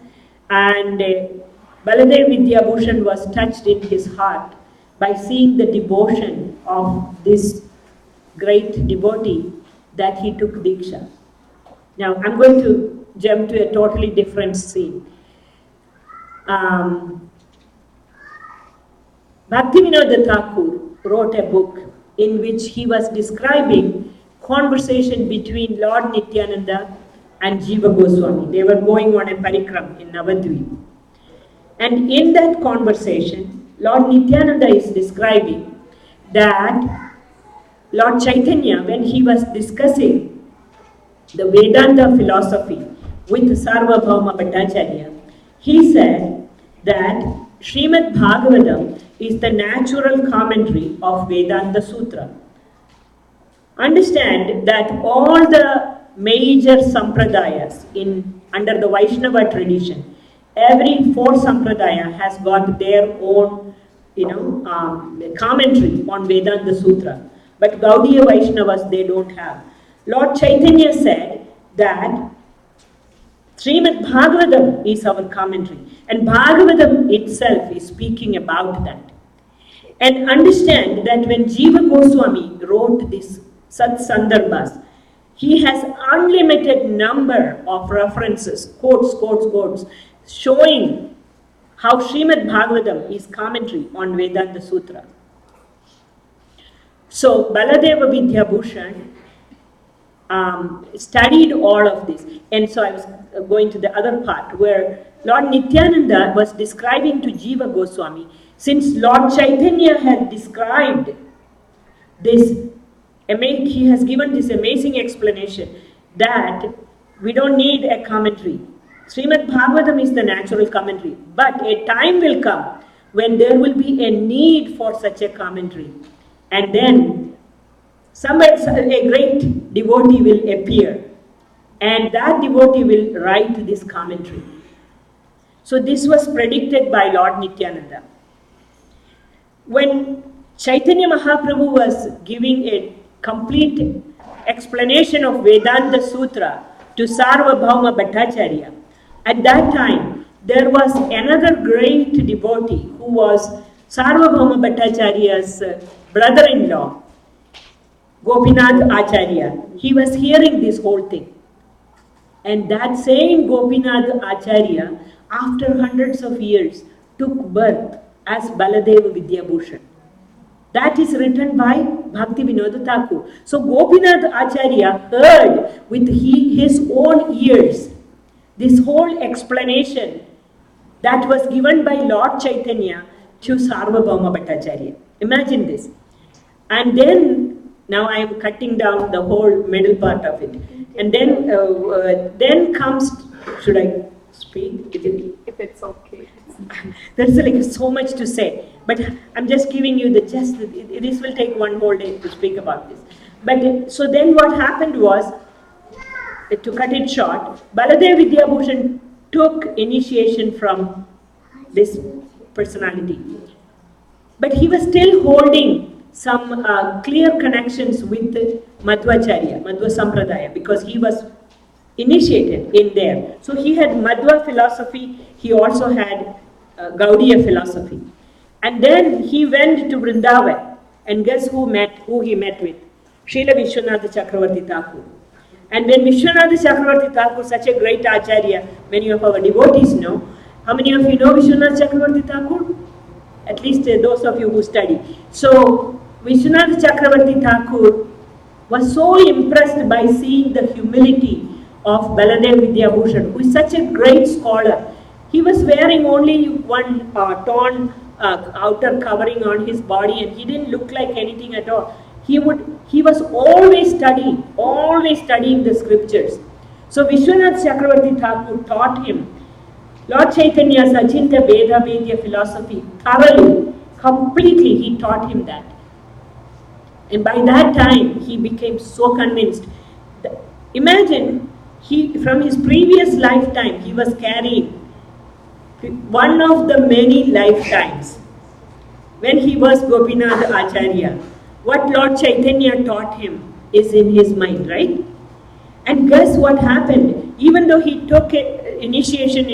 and Baladev Vidyabhushan was touched in his heart by seeing the devotion of this great devotee that he took Diksha. Now, I'm going to jump to a totally different scene. Bhaktivinoda Thakur wrote a book in which he was describing conversation between Lord Nityananda and Jiva Goswami. They were going on a parikram in Navadvip. And in that conversation, Lord Nityananda is describing that Lord Chaitanya, when he was discussing the Vedanta philosophy with Sarvabhauma Bhattacharya, he said that Srimad Bhagavatam is the natural commentary of Vedanta Sutra. Understand that all the major sampradayas under the Vaishnava tradition, every four sampradaya has got their own commentary on Vedanta Sutra. But Gaudiya Vaishnavas, they don't have. Lord Chaitanya said that Srimad Bhagavatam is our commentary. And Bhagavatam itself is speaking about that. And understand that when Jiva Goswami wrote this Sat Sandarbhas, he has unlimited number of references, quotes, showing how Srimad Bhagavatam is commentary on Vedanta Sutra. So Baladeva Vidyabhushan studied all of this. And so I was going to the other part where Lord Nityananda was describing to Jiva Goswami, since Lord Chaitanya had described this, he has given this amazing explanation that we don't need a commentary. Srimad Bhagavatam is the natural commentary, but a time will come when there will be a need for such a commentary. And then a great devotee will appear, and that devotee will write this commentary. So this was predicted by Lord Nityananda. When Chaitanya Mahaprabhu was giving a complete explanation of Vedanta Sutra to Sarvabhauma Bhattacharya, at that time there was another great devotee who was Sarvabhauma Bhattacharya's brother-in-law, Gopinath Acharya. He was hearing this whole thing. And that same Gopinath Acharya, after hundreds of years, took birth as Baladeva Vidyabhushan. That is written by Bhakti Vinod Thakur. So Gopinath Acharya heard with his own ears this whole explanation that was given by Lord Chaitanya to Sarvabhauma Bhattacharya. Imagine this. And then, now I am cutting down the whole middle part of it. And then comes, should I speak? If it's okay. There's like so much to say, but I'm just giving you the gist. This will take one whole day to speak about this. But so then what happened was, to cut it short, Baladev Vidyabhushan took initiation from this personality. But he was still holding some clear connections with Madhvacharya, Madhva Sampradaya, because he was initiated in there. So he had Madhva philosophy, he also had Gaudiya philosophy. And then he went to Vrindavan, and guess who he met with? Srila Vishwanath Chakravarti Thakur. And when Vishwanath Chakravarti Thakur, such a great Acharya, many of our devotees know. How many of you know Vishwanath Chakravarti Thakur? At least those of you who study. So Vishwanath Chakravarti Thakur was so impressed by seeing the humility of Baladev Vidyabhushan, who is such a great scholar. He was wearing only one torn outer covering on his body, and he didn't look like anything at all. He was always studying the scriptures. So Vishwanath Chakravarti Thakur taught him Lord Chaitanya's Achinta Veda Vedya philosophy thoroughly, completely. He taught him that. And by that time, he became so convinced. Imagine, from his previous lifetime, he was carrying one of the many lifetimes when he was Gopinath Acharya. What Lord Chaitanya taught him is in his mind, right? And guess what happened? Even though he took initiation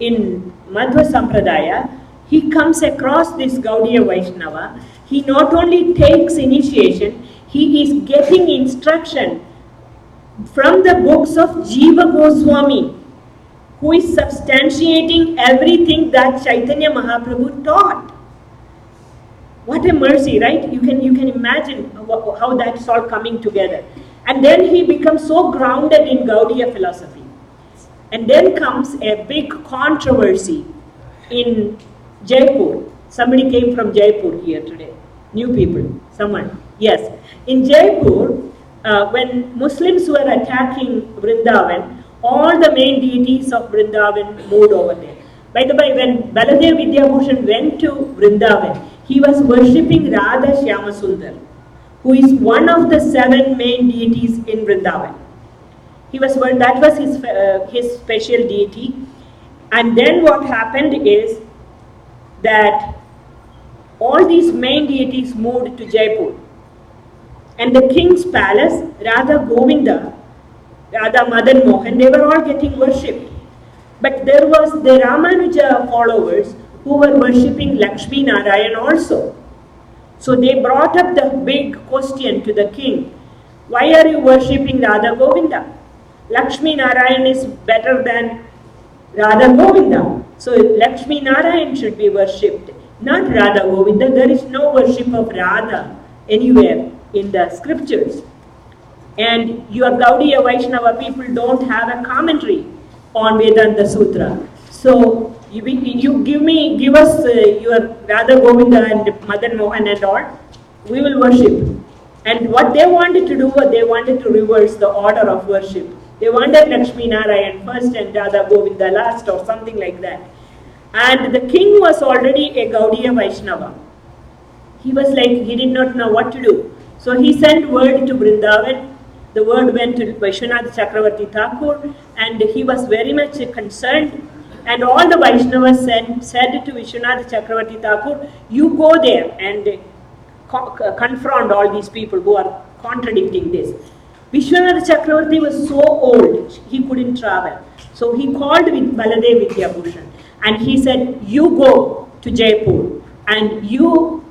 in Madhva Sampradaya, he comes across this Gaudiya Vaishnava. He not only takes initiation, he is getting instruction from the books of Jiva Goswami, who is substantiating everything that Chaitanya Mahaprabhu taught. What a mercy, right? You can imagine how that's all coming together. And then he becomes so grounded in Gaudiya philosophy. And then comes a big controversy in Jaipur. Somebody came from Jaipur here today. New people. Someone. Yes. In Jaipur, when Muslims were attacking Vrindavan, all the main deities of Vrindavan moved over there. By the way, when Baladev Vidyabhushan went to Vrindavan, he was worshipping Radha Shyamasundar, who is one of the 7 main deities in Vrindavan. That was his special deity. And then what happened is that all these main deities moved to Jaipur. And the king's palace, Radha Govinda, Radha Madan Mohan, they were all getting worshipped. But there was the Ramanuja followers who were worshipping Lakshmi Narayan also. So they brought up the big question to the king. Why are you worshipping Radha Govinda? Lakshmi Narayan is better than Radha Govinda. So Lakshmi Narayan should be worshipped, not Radha Govinda. There is no worship of Radha anywhere in the scriptures. And your Gaudiya Vaishnava people don't have a commentary on Vedanta Sutra. So you give us your Radha Govinda and Madan Mohan and all, we will worship. And what they wanted to do was they wanted to reverse the order of worship. They wanted Lakshmi Narayan first and Radha Govinda last or something like that. And the king was already a Gaudiya Vaishnava. He was like, he did not know what to do. So he sent word to Vrindavan. The word went to Vishwanath Chakravarti Thakur, and he was very much concerned. And all the Vaishnavas said to Vishwanath Chakravarti Thakur, you go there and confront all these people who are contradicting this. Vishwanath Chakravarti was so old, he couldn't travel. So he called with Baladev Vidyabhushan and he said, you go to Jaipur and you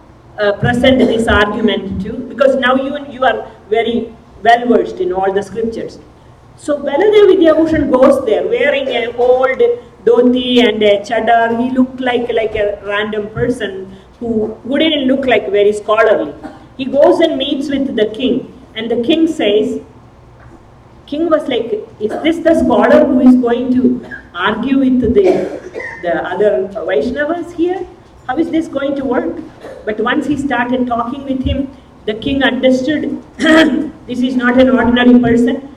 present this argument to, because now you are very well versed in all the scriptures. So Baladev Vidyabhushan goes there wearing an old dhoti and a chadar. He looked like a random person who didn't look like very scholarly. He goes and meets with the king, and the king says, king was like, is this the scholar who is going to argue with the other Vaishnavas here? How is this going to work? But once he started talking with him, the king understood this is not an ordinary person.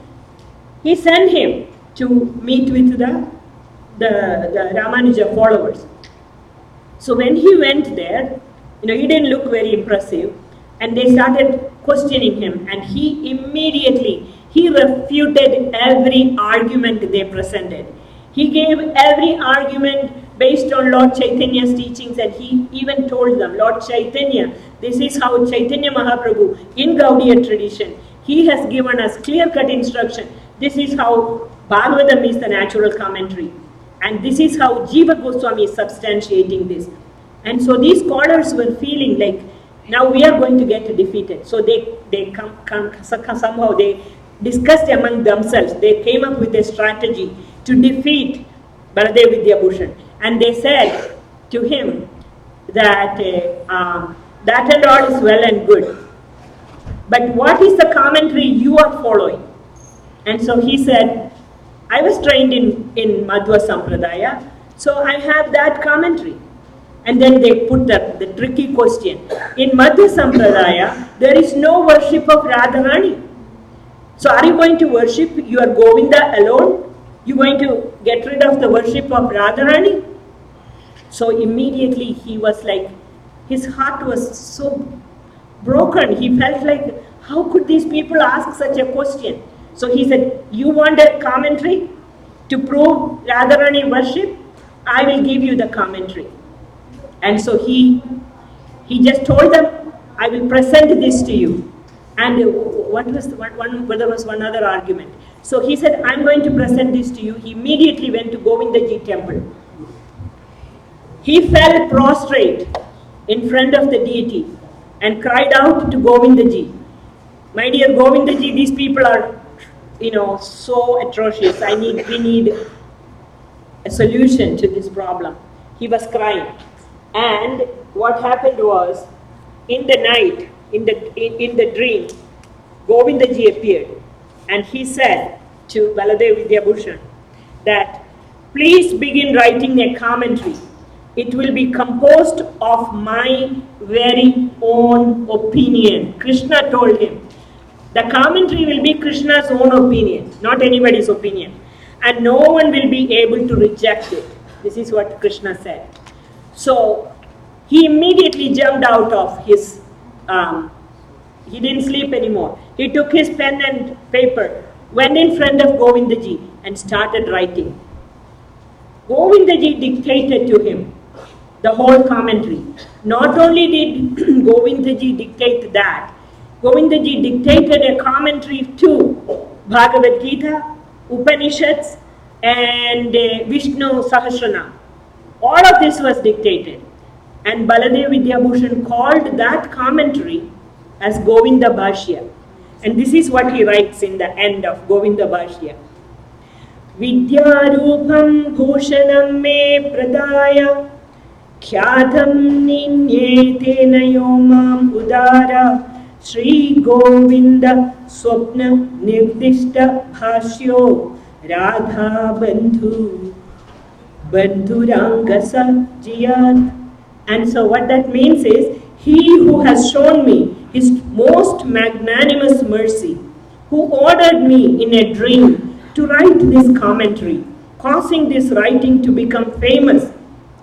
He sent him to meet with the Ramanuja followers. So when he went there, he didn't look very impressive, and they started questioning him, and he immediately refuted every argument they presented. He gave every argument based on Lord Chaitanya's teachings, and he even told them, Lord Chaitanya, this is how Chaitanya Mahaprabhu, in Gaudiya tradition, he has given us clear-cut instruction. This is how Bhagavatam is the natural commentary. And this is how Jiva Goswami is substantiating this. And so these scholars were feeling like, now we are going to get defeated. So somehow they discussed among themselves. They came up with a strategy to defeat Baladev Vidyabhushan. And they said to him that that and all is well and good. But what is the commentary you are following? And so he said, I was trained in Madhva Sampradaya, so I have that commentary. And then they put the tricky question. In Madhva Sampradaya, there is no worship of Radharani. So are you going to worship your Govinda alone? You going to get rid of the worship of Radharani? So immediately he was like, his heart was so broken. He felt like, how could these people ask such a question? So he said, you want a commentary to prove Radharani worship? I will give you the commentary. And so he just told them, I will present this to you. And there was one other argument. So he said, I'm going to present this to you. He immediately went to Govindaji temple. He fell prostrate in front of the deity and cried out to Govindaji, my dear Govindaji, these people are so atrocious. We need a solution to this problem. He was crying. And what happened was, in the night, in the dream, Govindaji appeared. And he said to Baladev Vidyabhushan that, please begin writing a commentary. It will be composed of my very own opinion. Krishna told him. The commentary will be Krishna's own opinion, not anybody's opinion. And no one will be able to reject it. This is what Krishna said. So he immediately jumped out of his, he didn't sleep anymore. He took his pen and paper, went in front of Govindaji and started writing. Govindaji dictated to him the whole commentary. Not only did Govindaji dictate that, Govindaji dictated a commentary to Bhagavad Gita, Upanishads, and Vishnu Sahasranam. All of this was dictated. And Baladev Vidyabhushan called that commentary as Govinda Bhashya. And this is what he writes in the end of Govinda Bhashya. Vidyarupam bhushanam me pradaya khyadam ninyetena yomam udara Shri Govinda swapna nirdishta bhashyo radha bandhu bandhurangasa jiyat. And so what that means is, he who has shown me his most magnanimous mercy, who ordered me in a dream to write this commentary, causing this writing to become famous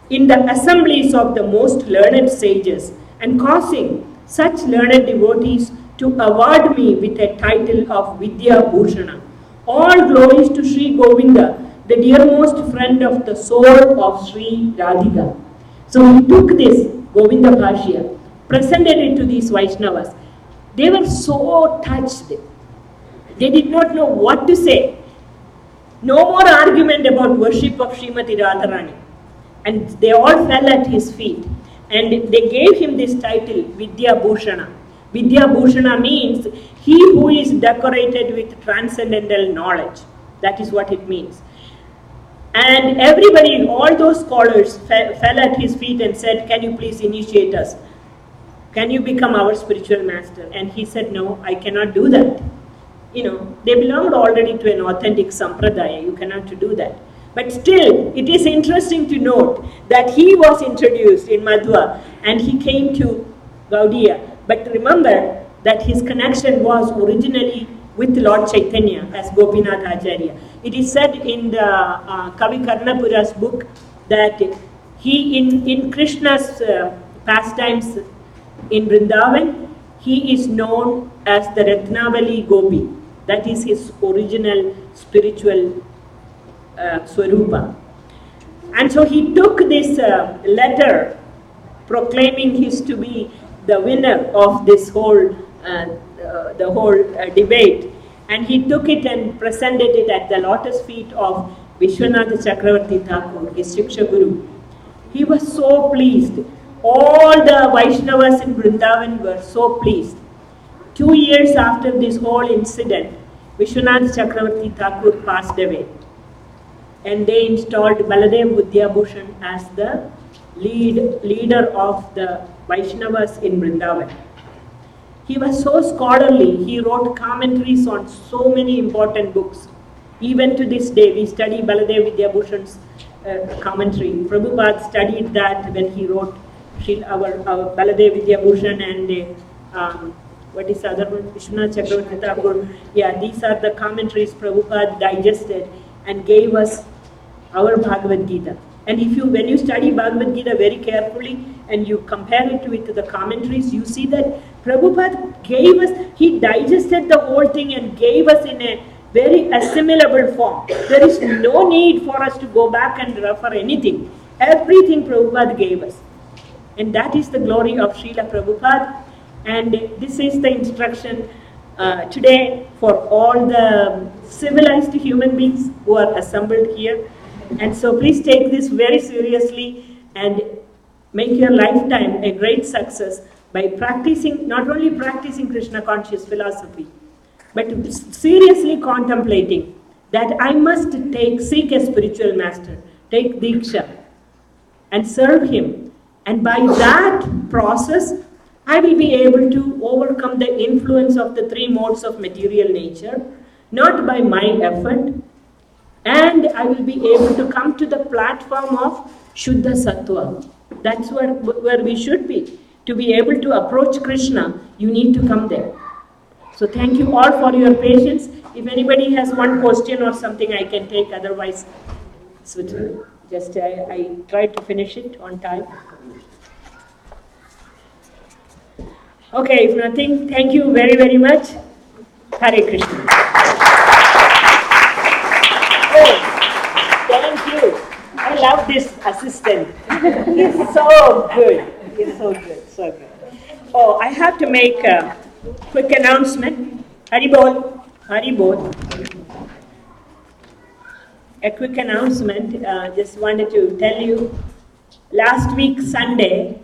in the assemblies of the most learned sages, and causing such learned devotees to award me with a title of Vidya Bhushana. All glories to Sri Govinda, the dearmost friend of the soul of Sri Radhika. So he took this Govinda Bhashya, presented it to these Vaishnavas. They were so touched. They did not know what to say. No more argument about worship of Srimati Radharani. And they all fell at his feet. And they gave him this title, Vidya Bhushana. Vidya Bhushana means he who is decorated with transcendental knowledge. That is what it means. And everybody, all those scholars fell at his feet and said, can you please initiate us? Can you become our spiritual master? And he said, no, I cannot do that. They belonged already to an authentic sampradaya. You cannot do that. But still, it is interesting to note that he was introduced in Madhva and he came to Gaudiya. But remember that his connection was originally with Lord Chaitanya as Gopinath Acharya. It is said in the Kavi Karnapura's book that he, in Krishna's pastimes in Vrindavan, he is known as the Ratnavali Gopi. That is his original spiritual Swarupa. And so he took this letter proclaiming his to be the winner of this whole debate, and he took it and presented it at the lotus feet of Vishwanath Chakravarti Thakur, his Shiksha Guru. He was so pleased. All the Vaishnavas in Vrindavan were so pleased. 2 years after this whole incident, Vishwanath Chakravarti Thakur passed away. And they installed Baladev Vidyabhushan as the leader of the Vaishnavas in Vrindavan. He was so scholarly. He wrote commentaries on so many important books. Even to this day, we study Baladev Vidyabhushan's commentary. Prabhupada studied that when he wrote our Baladev Vidyabhushan and what is the other one? Vishwanath Chakravarti Thakur. Yeah, these are the commentaries Prabhupada digested and gave us our Bhagavad Gita. And when you study Bhagavad Gita very carefully and you compare it with the commentaries, you see that Prabhupada gave us, he digested the whole thing and gave us in a very assimilable form. There is no need for us to go back and refer anything. Everything Prabhupada gave us. And that is the glory of Srila Prabhupada. And this is the instruction today for all the civilized human beings who are assembled here. And so please take this very seriously and make your lifetime a great success by practicing, not only practicing Krishna conscious philosophy, but seriously contemplating that I must seek a spiritual master, take Diksha and serve him. And by that process, I will be able to overcome the influence of the three modes of material nature, not by my effort, and I will be able to come to the platform of Shuddha Sattva. That's where we should be. To be able to approach Krishna, you need to come there. So thank you all for your patience. If anybody has one question or something, I can take. Otherwise, just I tried to finish it on time. Okay, if nothing, thank you very, very much. Hare Krishna. Oh, thank you. I love this assistant. He's so good. He's so good, so good. Oh, I have to make a quick announcement. Haribol, Haribol. A quick announcement. Just wanted to tell you, last week Sunday,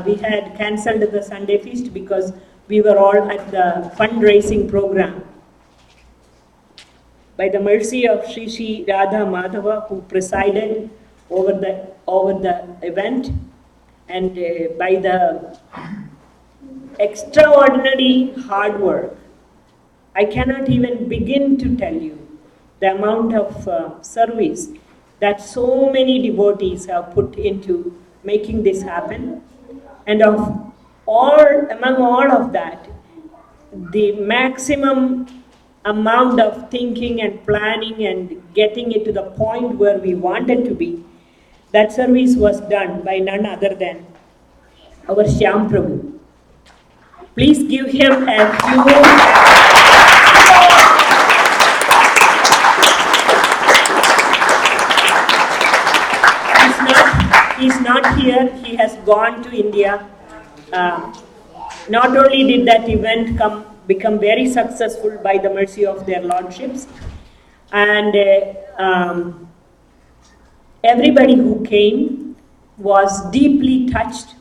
we had cancelled the Sunday feast because we were all at the fundraising program. By the mercy of Sri Sri Radha Madhava, who presided over the event, and by the extraordinary hard work, I cannot even begin to tell you the amount of service that so many devotees have put into making this happen. And among all of that, the maximum amount of thinking and planning and getting it to the point where we wanted to be, that service was done by none other than our Shyam Prabhu. Please give him a few. He's not here. He has gone to India. Not only did that event become very successful by the mercy of their lordships, and everybody who came was deeply touched.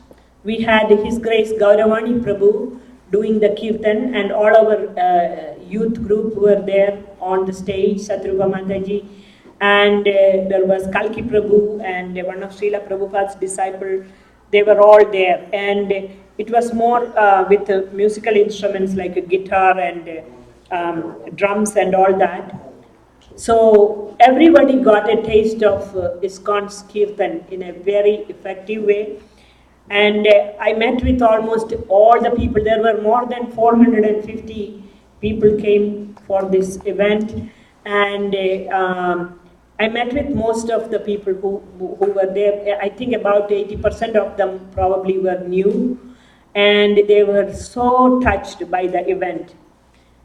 We had His Grace Gauravani Prabhu doing the kirtan, and all our youth group were there on the stage, Satrupa Mataji, and there was Kalki Prabhu and one of Srila Prabhupada's disciples. They were all there, and it was more with musical instruments like a guitar and drums and all that. So everybody got a taste of ISKCON's kirtan in a very effective way. And I met with almost all the people. There were more than 450 people came for this event, and I met with most of the people who were there. I think about 80% of them probably were new, and they were so touched by the event,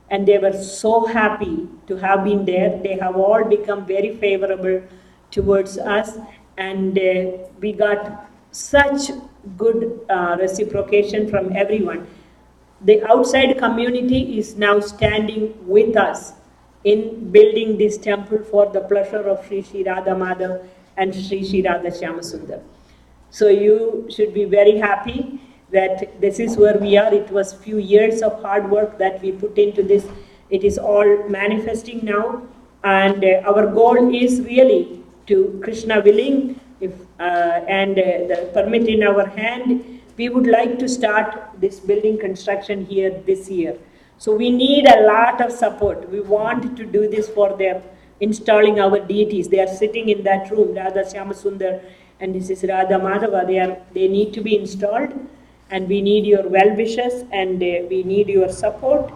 and they were so happy to have been there. They have all become very favorable towards us, and we got such good reciprocation from everyone. The outside community is now standing with us in building this temple for the pleasure of Sri Sri Radha Madhav and Sri Sri Radha Shyamasundar. So you should be very happy that this is where we are. It was few years of hard work that we put into this. It is all manifesting now, and our goal is really to, Krishna willing, if and the permit in our hand, we would like to start this building construction here this year. So we need a lot of support. We want to do this for them, installing our deities. They are sitting in that room, Radha Shyamasundar and this is Radha Madhava. They need to be installed, and we need your well wishes, and we need your support.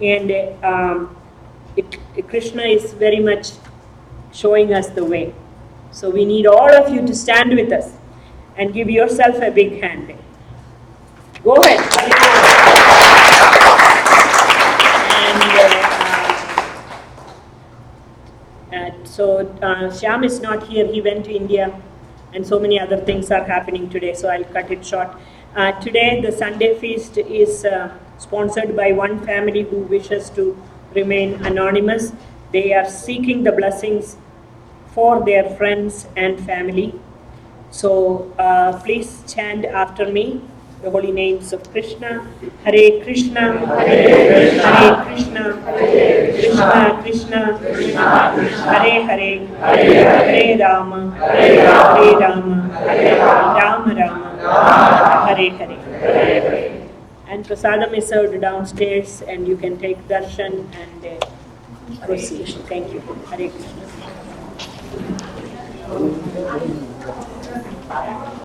And Krishna is very much showing us the way. So we need all of you to stand with us and give yourself a big hand. Go ahead. So Shyam is not here. He went to India, and so many other things are happening today, so I'll cut it short. Today the Sunday feast is sponsored by one family who wishes to remain anonymous. They are seeking the blessings for their friends and family. So please chant after me the holy names of Krishna. Hare Krishna, Hare Krishna, Krishna Krishna, Hare Hare, Hare Rama, Hare Rama, Rama Rama, Hare Hare. And prasadam is served downstairs, and you can take darshan and proceed. Thank you. Hare Krishna.